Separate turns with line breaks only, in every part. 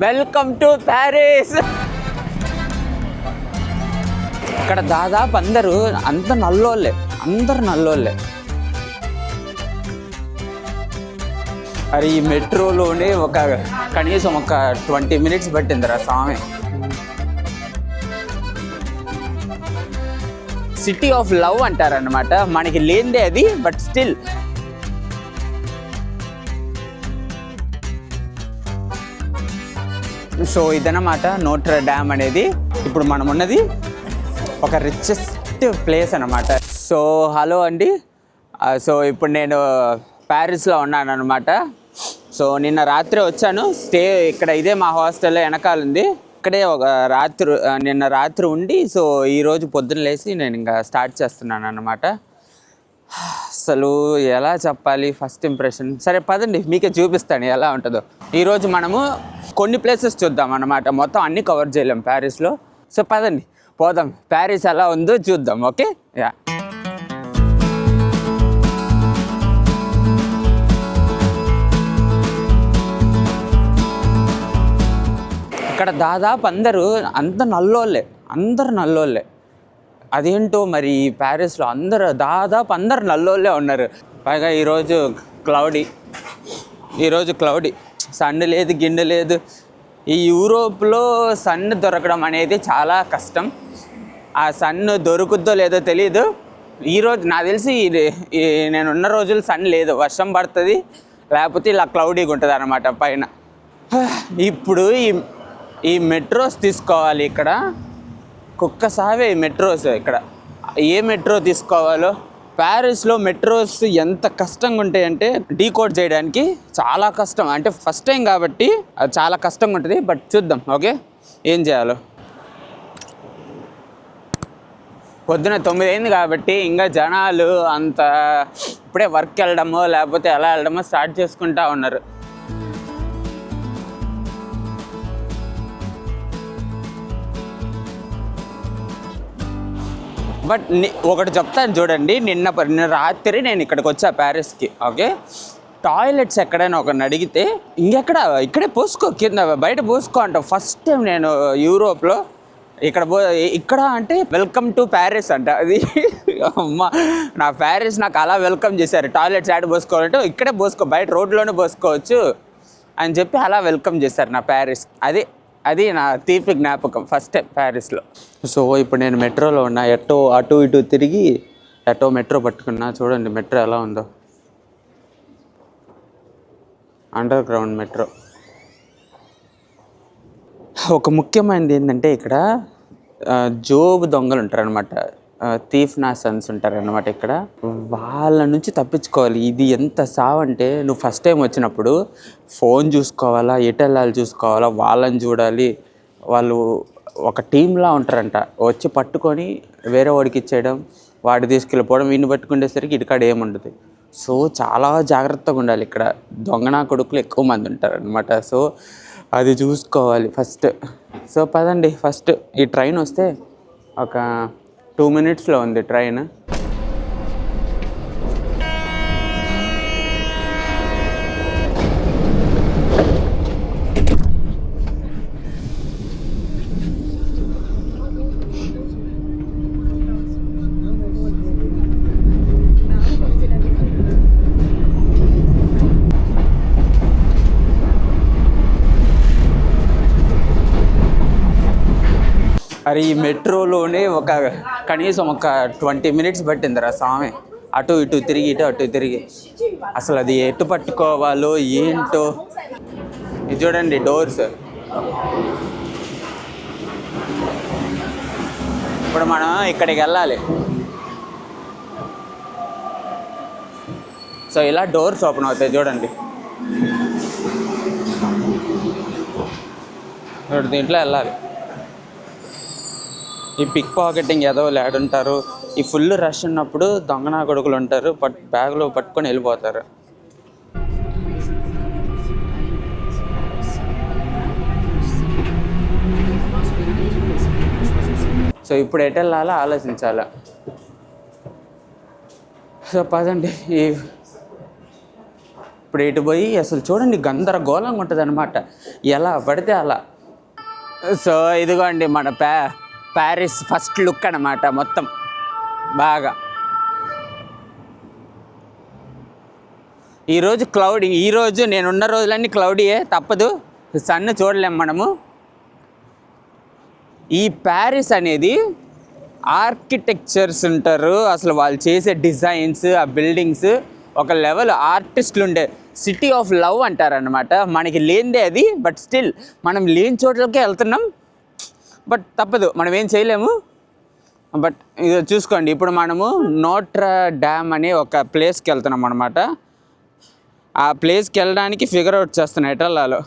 Welcome to Paris. ఇక్కడ దాదాపు అందరూ అందరు నల్లోళ్ళే. మరి ఈ మెట్రోలోనే కనీసం ఒక 20 minutes పట్టిందిరా స్వామి. సిటీ ఆఫ్ లవ్ అంటారనమాట, మనకి లేనిదే అది, బట్ స్టిల్. సో ఇదన్నమాట నోట్ర డ్యామ్ అనేది. ఇప్పుడు మనం ఉన్నది ఒక రిచెస్ట్ ప్లేస్ అనమాట. సో హలో అండి. సో ఇప్పుడు నేను ప్యారిస్లో ఉన్నాను అనమాట. సో నిన్న రాత్రి వచ్చాను, స్టే ఇక్కడ ఇదే మా హాస్టల్లో వెనకాల ఉంది. ఇక్కడే నిన్న రాత్రి ఉండి, సో ఈరోజు పొద్దున్న లేచి నేను ఇంకా స్టార్ట్ చేస్తున్నాను అనమాట. అసలు ఎలా చెప్పాలి ఫస్ట్ ఇంప్రెషన్? సరే పదండి మీకే చూపిస్తాను ఎలా ఉంటుందో. ఈరోజు మనము కొన్ని ప్లేసెస్ చూద్దాం అన్నమాట, మొత్తం అన్నీ కవర్ చేయలేం ప్యారిస్లో. సో పదండి పోదాం, ప్యారిస్ ఎలా ఉందో చూద్దాం. Okay yeah. ఇక్కడ దాదాపు అందరూ అందరు నల్లోళ్ళే. అదేంటో మరి ప్యారిస్లో దాదాపు అందరు నల్లోళ్ళే ఉన్నారు. పైగా ఈరోజు క్లౌడీ, సన్ లేదు, గిన్నె లేదు. ఈ యూరోప్లో సన్ దొరకడం అనేది చాలా కష్టం. ఆ సన్ దొరుకుద్దో లేదో తెలీదు. ఈరోజు నాకు తెలిసి నేనున్న రోజులు సన్ లేదు, వర్షం పడుతుంది, లేకపోతే ఇలా క్లౌడీగా ఉంటుంది అన్నమాట పైన. ఇప్పుడు ఈ మెట్రోస్ తీసుకోవాలి. ఇక్కడ కుక్కసావే మెట్రోస్. ఇక్కడ ఏ మెట్రో తీసుకోవాలో, ప్యారిస్లో మెట్రోస్ ఎంత కష్టంగా ఉంటాయంటే డీకోడ్ చేయడానికి చాలా కష్టం. అంటే ఫస్ట్ టైం కాబట్టి అది చాలా కష్టంగా ఉంటుంది. బట్ చూద్దాం ఓకే ఏం చేయాలో. పొద్దున 9 అయింది కాబట్టి ఇంకా జనాలు అంత ఇప్పుడే వర్క్ వెళ్ళడమో లేకపోతే ఎలా వెళ్ళడమో స్టార్ట్ చేసుకుంటా ఉన్నారు. బట్ ఒకటి చెప్తాను చూడండి, నిన్న రాత్రి నేను ఇక్కడికి వచ్చా ప్యారిస్కి. ఓకే, టాయిలెట్స్ ఎక్కడైనా ఒకరిని అడిగితే ఇక్కడే పోసుకో, కింద బయట పోసుకో అంట. ఫస్ట్ టైం నేను యూరోప్లో ఇక్కడ అంటే వెల్కమ్ టు ప్యారిస్ అంట. అది అమ్మ, నా ప్యారిస్ నాకు అలా వెల్కమ్ చేశారు. టాయిలెట్స్ యాడ్ పోసుకోవాలంటే ఇక్కడే పోసుకో, బయట రోడ్లోనే పోసుకోవచ్చు అని చెప్పి అలా వెల్కమ్ చేశారు నా ప్యారిస్. అది నా తీపి జ్ఞాపకం ఫస్ట్ టైం ప్యారిస్లో. సో ఇప్పుడు నేను మెట్రోలో ఉన్నా, అటు ఇటు తిరిగి మెట్రో పట్టుకున్నా. చూడండి మెట్రో ఎలా ఉందో, అండర్ గ్రౌండ్ మెట్రో. ఒక ముఖ్యమైనది ఏంటంటే ఇక్కడ జోబు దొంగలు ఉంటారనమాట, థీఫ్ నా సన్స్ ఉంటారనమాట. ఇక్కడ వాళ్ళ నుంచి తప్పించుకోవాలి. ఇది ఎంత సావంటే, నువ్వు ఫస్ట్ టైం వచ్చినప్పుడు ఫోన్ చూసుకోవాలా, ఎటు వెళ్ళాలి చూసుకోవాలా, వాళ్ళని చూడాలి. వాళ్ళు ఒక టీంలా ఉంటారంట. వచ్చి పట్టుకొని వేరే వాడికి ఇచ్చేయడం, వాడి తీసుకెళ్ళిపోవడం, వీడిని పట్టుకునేసరికి ఇటుకాడ ఏముండదు. సో చాలా జాగ్రత్తగా ఉండాలి. ఇక్కడ దొంగనా కొడుకులు ఎక్కువ మంది ఉంటారనమాట. సో అది చూసుకోవాలి ఫస్ట్. సో పదండి, ఫస్ట్ ఈ ట్రైన్ వస్తే ఒక 2 minutesలో ఉంది ట్రైన్. మరి ఈ మెట్రోలోనే కనీసం ఒక 20 minutes పట్టిందిరా స్వామి. అటు ఇటు తిరిగి అసలు అది ఎటు పట్టుకోవాలో ఏంటో. ఇది చూడండి డోర్స్. ఇప్పుడు మనం ఇక్కడికి వెళ్ళాలి. సో ఇలా డోర్స్ ఓపెన్ అవుతాయి చూడండి. దీంట్లో వెళ్ళాలి. ఈ పిక్ పాకెటింగ్ ఏదో లేడుంటారు. ఈ ఫుల్ రష్ ఉన్నప్పుడు దొంగనా కొడుకులు ఉంటారు, బ్యాగ్లో పట్టుకొని వెళ్ళిపోతారు. సో ఇప్పుడు ఎటు వెళ్ళాలో ఆలోచించాలా. సో పదండి. ఇప్పుడు ఇటు పోయి అసలు చూడండి గందరగోళంగా ఉంటుంది అనమాట, ఎలా పడితే అలా. సో ఇదిగోండి మన ప్యారిస్ ఫస్ట్ లుక్ అనమాట మొత్తం బాగా. ఈరోజు క్లౌడీ, ఈరోజు నేనున్న రోజులన్నీ క్లౌడీయే, తప్పదు, సన్ చూడలేం మనము. ఈ ప్యారిస్ అనేది ఆర్కిటెక్చర్స్ ఉంటారు, అసలు వాళ్ళు చేసే డిజైన్స్, ఆ బిల్డింగ్స్ ఒక లెవెల్, ఆర్టిస్టులు ఉండే సిటీ ఆఫ్ లవ్ అంటారనమాట. మనకి లేనిదే అది, బట్ స్టిల్ మనం లేని చోట్లకే వెళ్తున్నాం, బట్ తప్పదు, మనం ఏం చేయలేము. బట్ ఇది చూసుకోండి, ఇప్పుడు మనము నోట్రా డ్యామ్ అనే ఒక ప్లేస్కి వెళ్తున్నాం అనమాట. ఆ ప్లేస్కి వెళ్ళడానికి ఫిగర్ అవుట్ చేస్తున్నాను ఎటు వెళ్ళాలో.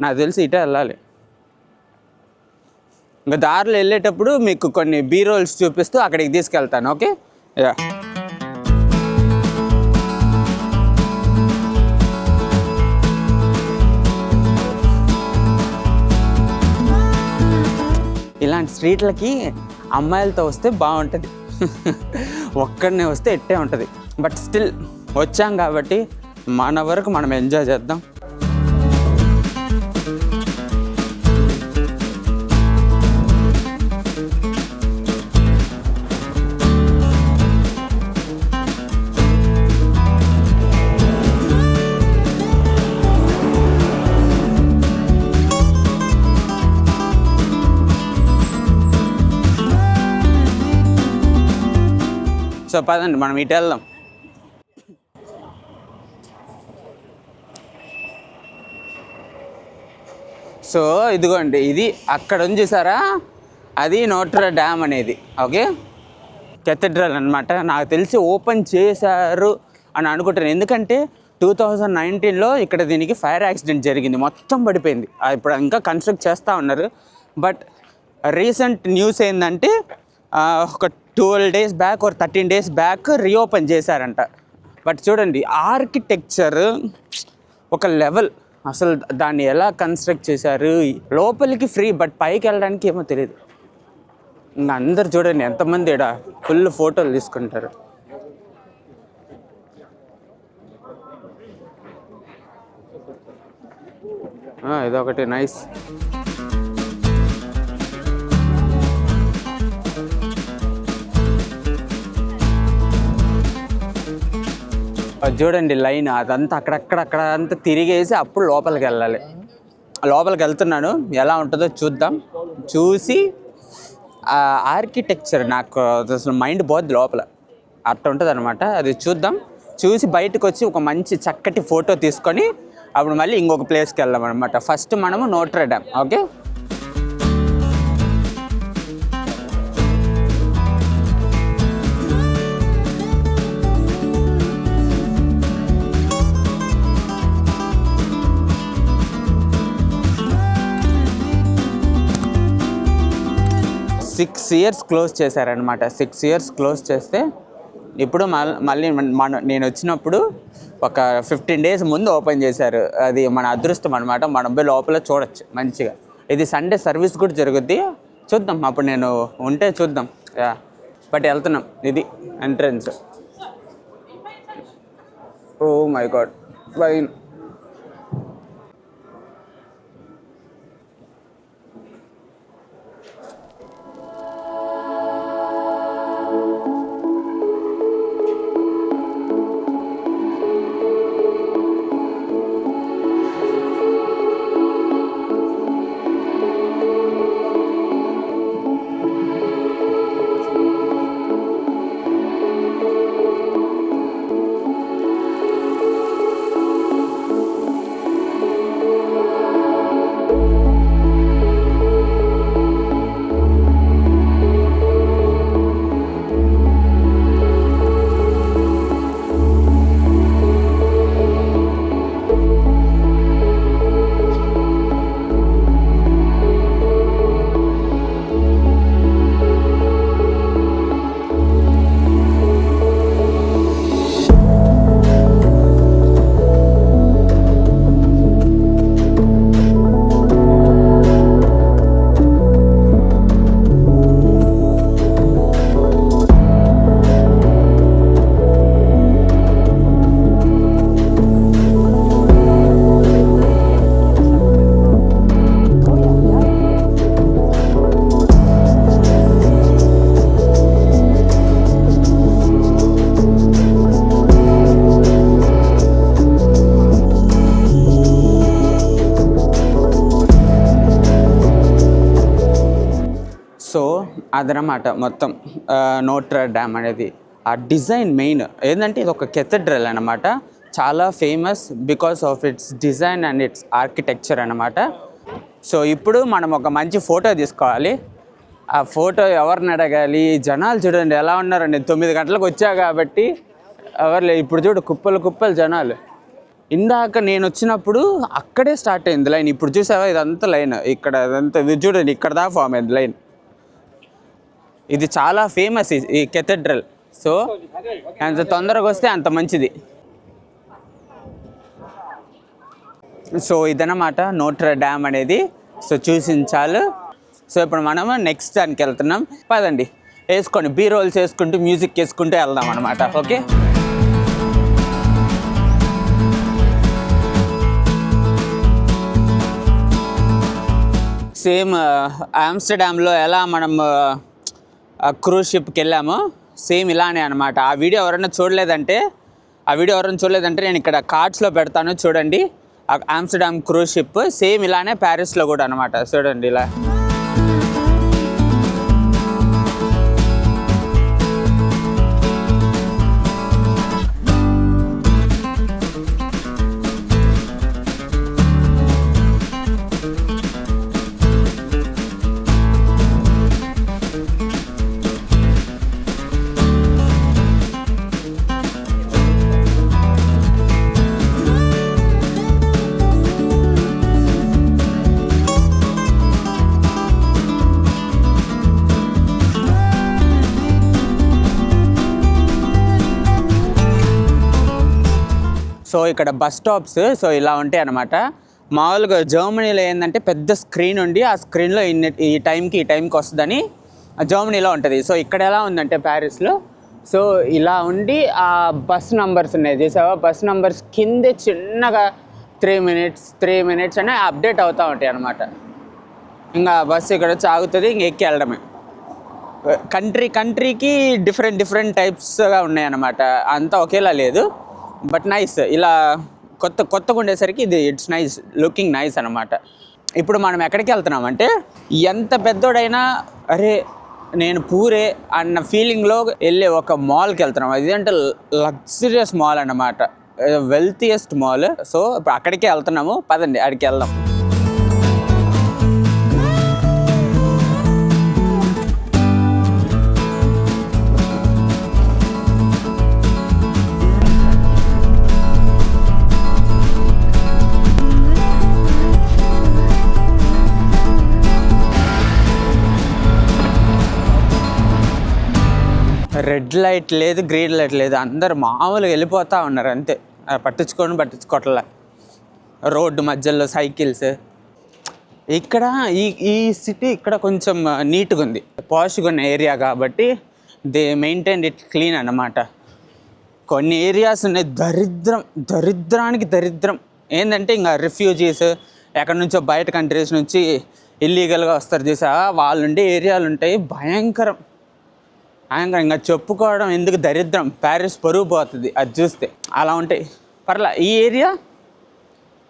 నాకు తెలిసి ఇటే వెళ్ళాలి. ఇంకా దారిలో వెళ్ళేటప్పుడు మీకు కొన్ని బీరోల్స్ చూపిస్తూ అక్కడికి తీసుకెళ్తాను. Okay, yeah. ఇలాంటి స్ట్రీట్లకి అమ్మాయిలతో వస్తే బాగుంటుంది, ఒక్కడనే వస్తే ఎట్టే ఉంటుంది. బట్ స్టిల్ వచ్చాం కాబట్టి మన వరకు మనం ఎంజాయ్ చేద్దాం. సో పదండి మనం ఇటు వెళ్దాం. సో ఇదిగోండి, ఇది అక్కడ ఉంది చూసారా, అది నోట్రా డ్యామ్ అనేది. ఓకే, కెథడ్రల్ అనమాట. నాకు తెలిసి ఓపెన్ చేశారు అని అనుకుంటాను, ఎందుకంటే 2019లో ఇక్కడ దీనికి ఫైర్ యాక్సిడెంట్ జరిగింది, మొత్తం పడిపోయింది. ఇప్పుడు ఇంకా కన్స్ట్రక్ట్ చేస్తూ ఉన్నారు. బట్ రీసెంట్ న్యూస్ ఏంటంటే ఒక 12 days back or 13 days back reopen చేశారంట. బట్ చూడండి ఆర్కిటెక్చర్ ఒక లెవెల్, అసలు దాన్ని ఎలా కన్స్ట్రక్ట్ చేశారు. లోపలికి ఫ్రీ, బట్ పైకి వెళ్ళడానికి ఏమో తెలియదు. ఇంకా అందరు చూడండి ఎంతమంది ఇక్కడ ఫుల్ ఫోటోలు తీసుకుంటారు. ఇదొకటి నైస్. చూడండి లైన్ అదంతా అక్కడక్కడ అంతా తిరిగేసి అప్పుడు లోపలికి వెళ్ళాలి. లోపలికి వెళ్తున్నాను, ఎలా ఉంటుందో చూద్దాం. చూసి ఆర్కిటెక్చర్ నాకు అసలు మైండ్ పోద్ది లోపల, అట్లా ఉంటుంది అనమాట. అది చూద్దాం. చూసి బయటకు వచ్చి ఒక మంచి చక్కటి ఫోటో తీసుకొని అప్పుడు మళ్ళీ ఇంకొక ప్లేస్కి వెళ్దాం అనమాట. ఫస్ట్ మనము నోట్రా డ్యామ్. ఓకే, 6 years క్లోజ్ చేశారనమాట. 6 years క్లోజ్ చేస్తే ఇప్పుడు మళ్ళీ నేను వచ్చినప్పుడు ఒక 15 days ముందు ఓపెన్ చేశారు. అది మన అదృష్టం అనమాట, మనం పోయి లోపల చూడొచ్చు మంచిగా. ఇది సండే సర్వీస్ కూడా జరుగుద్ది, చూద్దాం అప్పుడు నేను ఉంటే చూద్దాం. బట్ వెళ్తున్నాం, ఇది entrance. Oh my god, bye. అదనమాట మొత్తం నోట్ర డ్యామ్ అనేది. ఆ డిజైన్ మెయిన్ ఏంటంటే ఇది ఒక కెథడ్రల్ అనమాట. చాలా famous because of it's design and it's architecture అనమాట. సో ఇప్పుడు మనం ఒక మంచి ఫోటో తీసుకోవాలి. ఆ ఫోటో ఎవరిని అడగాలి? జనాలు చూడండి ఎలా ఉన్నారండి. 9 గంటలకు వచ్చా కాబట్టి ఎవరు లేదు. ఇప్పుడు చూడు కుప్పలు కుప్పలు జనాలు. ఇందాక నేను వచ్చినప్పుడు అక్కడే స్టార్ట్ అయింది లైన్. ఇప్పుడు చూసావా ఇదంతా లైన్. ఇక్కడ అదంతా ఇది చూడండి, ఇక్కడ దాకా ఫామ్ అయింది లైన్. ఇది చాలా ఫేమస్ ఈ కెథడ్రల్. సో ఎంత తొందరగా వస్తే అంత మంచిది. సో ఇదన్నమాట నోట్ర డ్యామ్ అనేది. సో చూసించాలు. సో ఇప్పుడు మనం నెక్స్ట్ దానికి వెళ్తున్నాం. పదండి వేసుకొని బీ రోల్స్ వేసుకుంటూ మ్యూజిక్ వేసుకుంటూ వెళ్దాం అనమాట. ఓకే, సేమ్ ఆమ్స్టర్డామ్లో ఎలా మనం క్రూజ్ షిప్కి వెళ్ళామో సేమ్ ఇలానే అనమాట. ఆ వీడియో ఎవరైనా చూడలేదంటే నేను ఇక్కడ కార్డ్స్లో పెడతాను చూడండి. ఆమ్స్టర్డామ్ క్రూజ్ షిప్ సేమ్ ఇలానే ప్యారిస్లో కూడా అనమాట. చూడండి ఇలా. సో ఇక్కడ బస్ స్టాప్స్ సో ఇలా ఉంటాయి అన్నమాట. మామూలుగా జర్మనీలో ఏంటంటే పెద్ద స్క్రీన్ ఉండి ఆ స్క్రీన్లో ఈ టైంకి వస్తుందని జర్మనీలో ఉంటుంది. సో ఇక్కడ ఎలా ఉందంటే ప్యారిస్లో సో ఇలా ఉండి ఆ బస్ నంబర్స్ ఉన్నాయి చూసావా. బస్ నంబర్స్ కిందే చిన్నగా 3 minutes అనే అప్డేట్ అవుతూ ఉంటాయి అన్నమాట. ఇంకా బస్సు ఇక్కడ వచ్చి ఆగుతుంది, ఇంక ఎక్కి వెళ్ళడమే. కంట్రీకి డిఫరెంట్ టైప్స్గా ఉన్నాయన్నమాట. అంతా ఒకేలా లేదు, బట్ నైస్. ఇలా కొత్తగా ఉండేసరికి ఇది ఇట్స్ నైస్, లుకింగ్ నైస్ అనమాట. ఇప్పుడు మనం ఎక్కడికి వెళ్తున్నాం అంటే ఎంత పెద్దోడైనా అరే నేను పూరే అన్న ఫీలింగ్లో వెళ్ళే ఒక మాల్కి వెళ్తున్నాం. అది అంటే లగ్జరియస్ మాల్ అన్నమాట, వెల్తియెస్ట్ మాల్. సో ఇప్పుడు అక్కడికే వెళ్తున్నాము. పదండి అక్కడికి వెళ్దాం. రెడ్ లైట్ లేదు, గ్రీన్ లైట్ లేదు, అందరు మామూలుగా వెళ్ళిపోతూ ఉన్నారు అంతే. పట్టించుకోవట్లే. రోడ్డు మధ్యలో సైకిల్స్. ఇక్కడ ఈ సిటీ ఇక్కడ కొంచెం నీట్గా ఉంది, పాష్గా ఉన్న ఏరియా కాబట్టి దే మెయింటైన్ ఇట్ క్లీన్ అన్నమాట. కొన్ని ఏరియాస్ ఉన్నాయి దరిద్రానికి దరిద్రం. ఏంటంటే ఇంకా రిఫ్యూజీస్ ఎక్కడి నుంచో బయట కంట్రీస్ నుంచి ఇల్లీగల్గా వస్తారు చూసా, వాళ్ళు ఉండే ఏరియాలు ఉంటాయి భయంకరం. ఇంకా చెప్పుకోవడం ఎందుకు, దరిద్రం. ప్యారిస్ పరుగు పోతుంది అది చూస్తే. అలా ఉంటాయి. పర్లా ఈ ఏరియా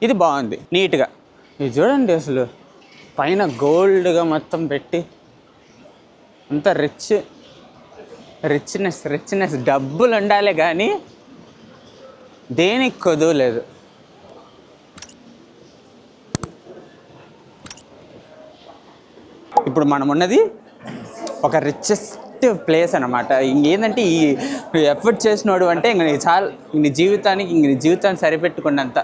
ఇది బాగుంది నీట్గా. ఇది చూడండి అసలు పైన గోల్డ్గా మొత్తం పెట్టి అంత రిచ్నెస్. డబ్బులు ఉండాలి కానీ దేనికి కొదువు లేదు. ఇప్పుడు మనం ఉన్నది ఒక రిచెస్ట్ ప్లేస్ అనమాట. ఇంకేంటంటే ఈ ఎఫర్ట్ చేసినోడు అంటే ఇంక నీకు చాలా నీ జీవితాన్ని సరిపెట్టుకున్నంత.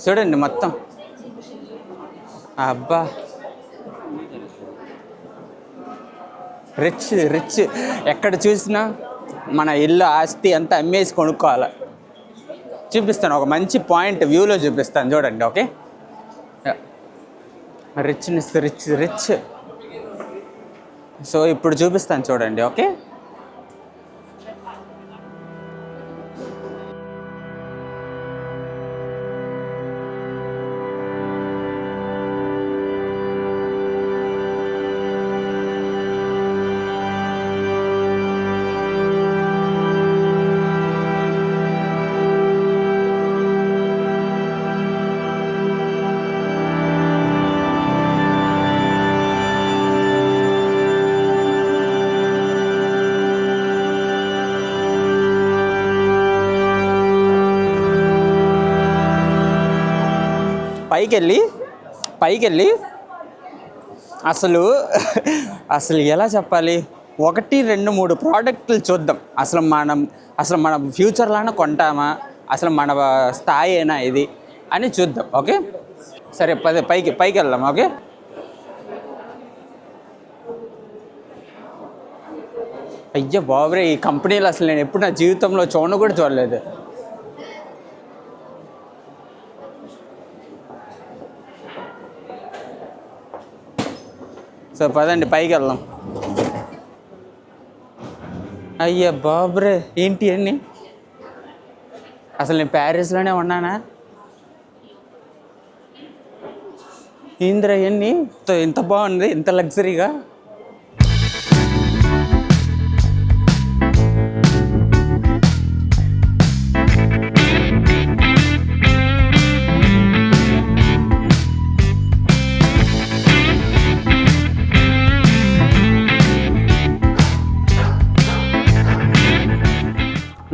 చూడండి మొత్తం అబ్బా రిచ్. ఎక్కడ చూసినా మన ఇల్లు ఆస్తి అంతా అమ్మేసి కొనుక్కోవాలి. చూపిస్తాను ఒక మంచి పాయింట్ వ్యూలో చూపిస్తాను చూడండి. Okay, rich. సో ఇప్పుడు చూపిస్తాను చూడండి. ఓకే, పైకి వెళ్ళి అసలు ఎలా చెప్పాలి, 1, 2, 3 ప్రోడక్ట్లు చూద్దాం. అసలు మన ఫ్యూచర్లోనే కొంటామా, అసలు మన స్థాయి అయినా ఇది అని చూద్దాం. ఓకే సరే పైకి వెళ్దాం. ఓకే అయ్యో బాబరే, ఈ కంపెనీలు అసలు నేను ఎప్పుడు నా జీవితంలో కూడా చూడలేదు. సో పదండి పైకి వెళ్దాం. అయ్యా బాబరే, ఏంటి అన్నీ, అసలు నేను ప్యారిస్లోనే ఉన్నానా? ఇంద్ర ఇవన్నీ ఇంత బాగుంది, ఇంత లగ్జరీగా.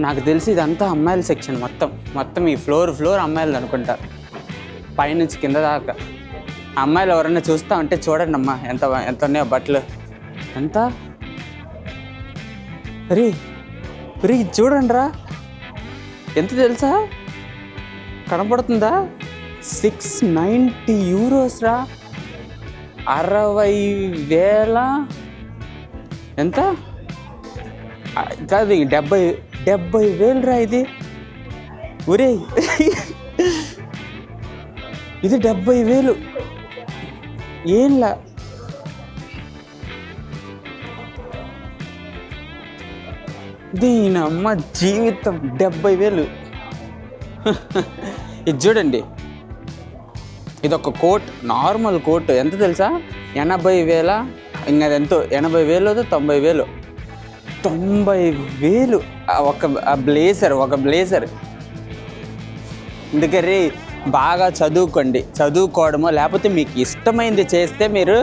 నాకు తెలిసి ఇదంతా అమ్మాయిల సెక్షన్, మొత్తం ఈ ఫ్లోర్ అమ్మాయిలు అనుకుంటా, పైనుంచి కింద దాకా. అమ్మాయిలు ఎవరన్నా చూస్తూ ఉంటే చూడండి అమ్మా, ఎంత ఉన్నాయో బట్టలు. ఎంత రీ చూడండి రా, ఎంత తెలుసా, కనపడుతుందా? 690 euros రా, 60,000. ఎంత కాదు, 70,000 రా ఇది. ఒరే ఇది 70,000 ఏంలా. దీనమ్మ జీవితం, 70,000. ఇది చూడండి, ఇదొక కోట్, నార్మల్ కోట్. ఎంత తెలుసా, 80,000. ఇంకా ఎంతో 80,000 90,000. 90,000 ఒక బ్లేజర్. అందుకని బాగా చదువుకోవడమో లేకపోతే మీకు ఇష్టమైంది చేస్తే మీరు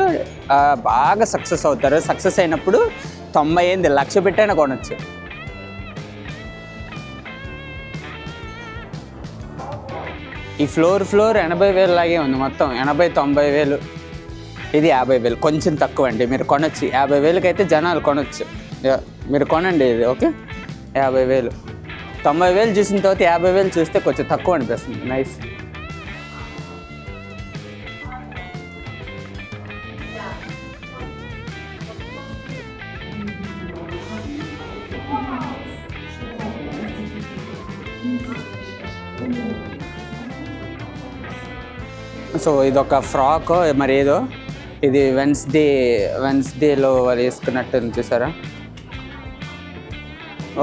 బాగా సక్సెస్ అవుతారు. సక్సెస్ అయినప్పుడు 90,000 లక్ష పెట్టైనా కొనవచ్చు. ఈ ఫ్లోర్ 80,000 లాగే ఉంది మొత్తం, 80,000-90,000. ఇది 50,000, కొంచెం తక్కువ అండి, మీరు కొనొచ్చు. 50,000కి అయితే జనాలు కొనొచ్చు, మీరు కొనండి ఇది. ఓకే 50,000. 90,000 చూసిన తర్వాత 50,000 చూస్తే కొంచెం తక్కువ అనిపిస్తుంది. నైస్. సో ఇదొక ఫ్రాక్ మరి ఏదో, ఇది వెన్స్డేలో వాళ్ళు వేసుకున్నట్టు చూసారా.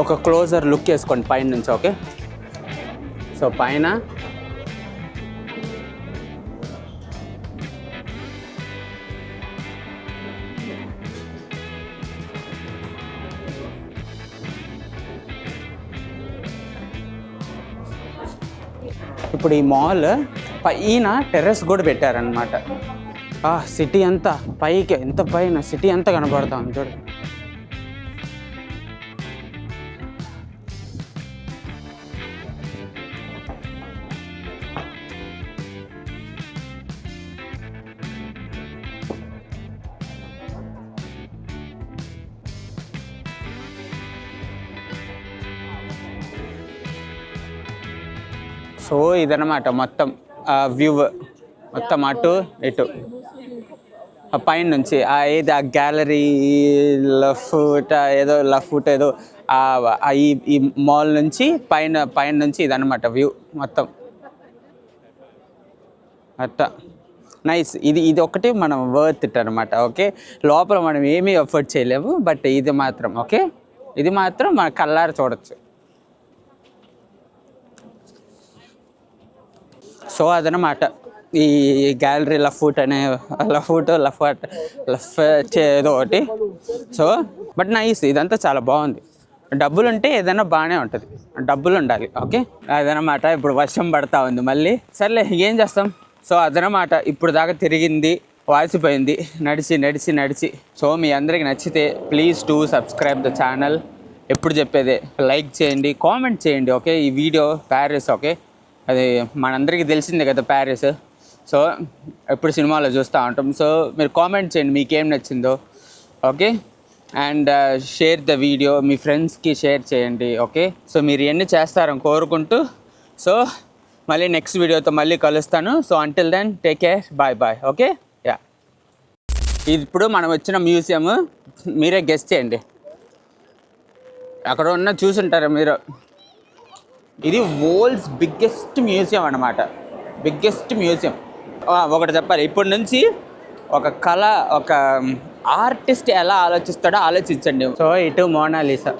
ఒక క్లోజర్ లుక్ వేసుకోండి పైన నుంచి. ఓకే సో పైన ఇప్పుడు ఈ మాల్ పైన టెర్రస్ కూడా పెట్టారనమాట. సిటీ అంతా పైకి, ఎంత పైన సిటీ అంతా కనబడతా ఉంది చూడండి. సో ఇదన్నమాట మొత్తం వ్యూ, మొత్తం అటు ఇటు పైన నుంచి ఏది ఆ గ్యాలరీ లఫ్ట్ ఏదో ఈ మాల్ నుంచి పైన నుంచి ఇదన్నమాట వ్యూ మొత్తం అట్టా. నైస్. ఇది ఒకటి మనం వర్త్ ఇట్ అనమాట. ఓకే లోపల మనం ఏమీ ఎఫర్ట్ చేయలేము, బట్ ఇది మాత్రం ఓకే, ఇది మాత్రం మన కళ్ళారా చూడొచ్చు. సో అదనమాట ఈ గ్యాలరీ లఫ్ట్ ఏదో ఒకటి. సో బట్ నైస్, ఇదంతా చాలా బాగుంది. డబ్బులు ఉంటే ఏదైనా బాగానే ఉంటుంది, డబ్బులు ఉండాలి. ఓకే అదనమాట. ఇప్పుడు వర్షం పడతా ఉంది మళ్ళీ, సర్లే ఏం చేస్తాం. సో అదనమాట, ఇప్పుడు దాకా తిరిగింది వాసిపోయింది నడిచి. సో మీ అందరికి నచ్చితే please to subscribe the channel. ఎప్పుడు చెప్పేదే, లైక్ చేయండి, కామెంట్ చేయండి. ఓకే ఈ వీడియో ప్యారిస్, ఓకే అది మనందరికీ తెలిసిందే కదా ప్యారిస్. సో ఎప్పుడు సినిమాలో చూస్తూ ఉంటాం. సో మీరు కామెంట్ చేయండి మీకేం నచ్చిందో. Okay, and share the video, మీ ఫ్రెండ్స్కి షేర్ చేయండి. ఓకే, సో మీరు ఎన్ని చేస్తారని కోరుకుంటూ, సో మళ్ళీ నెక్స్ట్ వీడియోతో మళ్ళీ కలుస్తాను. So until then take care, bye bye. Okay, yeah. ఇప్పుడు మనం వచ్చిన మ్యూజియం మీరే గెస్ట్ చేయండి. అక్కడ ఉన్న చూసుంటారు మీరు. ఇది వరల్డ్స్ బిగ్గెస్ట్ మ్యూజియం అన్నమాట. Biggest museum. ఒకటి చెప్పాలి, ఇప్పటి నుంచి ఒక కళ, ఒక ఆర్టిస్ట్ ఎలా ఆలోచిస్తాడో ఆలోచించండి. సో ఇటు మోనాలిసా.